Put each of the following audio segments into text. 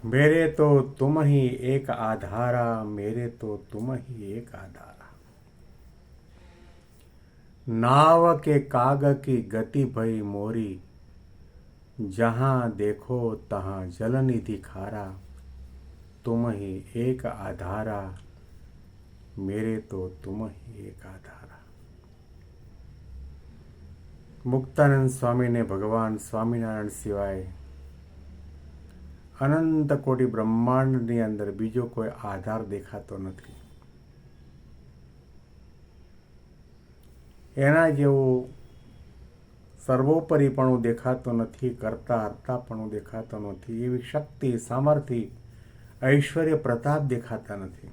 मेरे तो तुम ही एक आधारा, मेरे तो तुम ही एक आधारा। नाव के काग की गति भई मोरी, जहां देखो तहां जल निधि खारा। तुम ही एक आधारा, मेरे तो तुम ही एक आधारा। મુક્તાનંદ સ્વામીને ભગવાન સ્વામિનારાયણ સિવાય અનંત કોટી બ્રહ્માંડની અંદર બીજો કોઈ આધાર દેખાતો નથી. એના જેવું સર્વોપરીપણું દેખાતો નથી, કરતા હર્તાપણું દેખાતો નથી, એવી શક્તિ, સામર્થ્ય, ઐશ્વર્ય, પ્રતાપ દેખાતા નથી.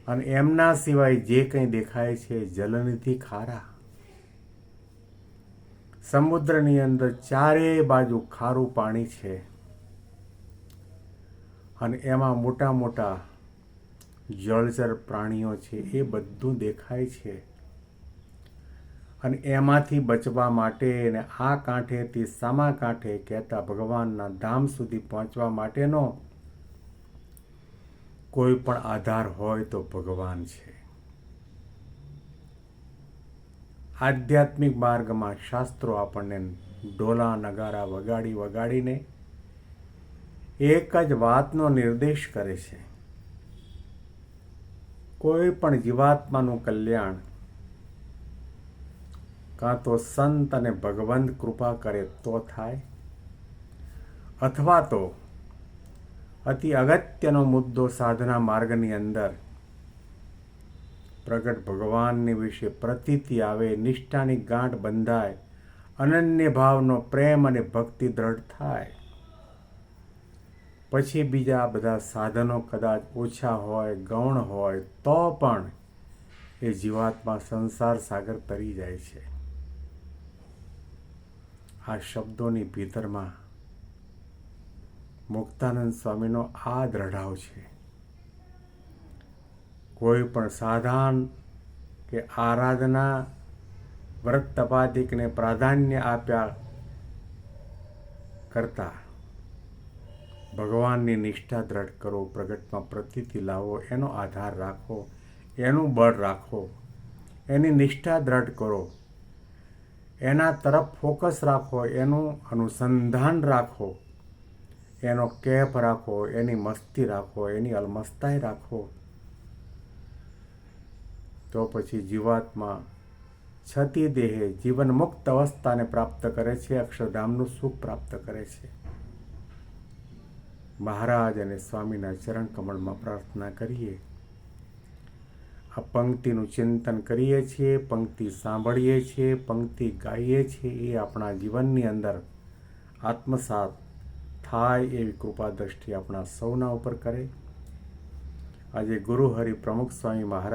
અને એમના સિવાય જે કંઈ દેખાય છે જલનિધિ ખારા. સમુદ્રની અંદર ચારે બાજુ ખારું પાણી છે અને એમાં મોટા મોટા જળચર પ્રાણીઓ છે, એ બધું દેખાય છે. અને એમાંથી બચવા માટે અને આ કાંઠેથી સામા કાંઠે કહેતા ભગવાનના ધામ સુધી પહોંચવા માટેનો કોઈ પણ આધાર હોય તો ભગવાન છે. આધ્યાત્મિક માર્ગમાં શાસ્ત્રો આપણને ઢોલા નગારા વગાડી વગાડીને એક જ વાતનો નિર્દેશ કરે છે. કોઈ પણ જીવાત્માનું કલ્યાણ કાં તો સંત અને ભગવંત કૃપા કરે તો થાય, અથવા તો અતિ અગત્યનો મુદ્દો સાધના માર્ગની અંદર પ્રગટ ભગવાનની વિશે પ્રતીતિ આવે, નિષ્ઠાની ગાંઠ બંધાય, અનન્ય ભાવનો પ્રેમ અને ભક્તિ દ્રઢ થાય, પછી બીજા બધા સાધનો કદાચ ઓછા હોય, ગૌણ હોય, તો પણ એ જીવાત્મા સંસાર સાગર તરી જાય છે. આ શબ્દોની ભીતરમાં મુક્તાનંદ સ્વામીનો આ દ્રઢાવ છે. કોઈ પણ સાધન કે આરાધના, વ્રત તપાદિકને પ્રાધાન્ય આપ્યા કરતા ભગવાનની નિષ્ઠા દ્રઢ કરો, પ્રગટમાં પ્રતીતિ લાવો, એનો આધાર રાખો, એનું બળ રાખો, એની નિષ્ઠા દ્રઢ કરો, એના તરફ ફોકસ રાખો, એનું અનુસંધાન રાખો, એનો કેફ રાખો, એની મસ્તી રાખો, એની અલમસ્તાઈ રાખો, તો પછી જીવાત્મા છતી દેહે જીવન મુક્ત અવસ્થાને પ્રાપ્ત કરે છે, અક્ષરધામનું સુખ પ્રાપ્ત કરે છે. મહારાજ અને સ્વામીના ચરણ કમળમાં પ્રાર્થના કરીએ. આ પંક્તિનું ચિંતન કરીએ છીએ, પંક્તિ સાંભળીએ છીએ, પંક્તિ ગાઈએ છીએ, એ આપણા જીવનની અંદર આત્મસાત થાય એવી કૃપા દ્રષ્ટિ આપણા સૌના ઉપર કરે. આજે ગુરુ હરિ પ્રમુખ સ્વામી મહારાજ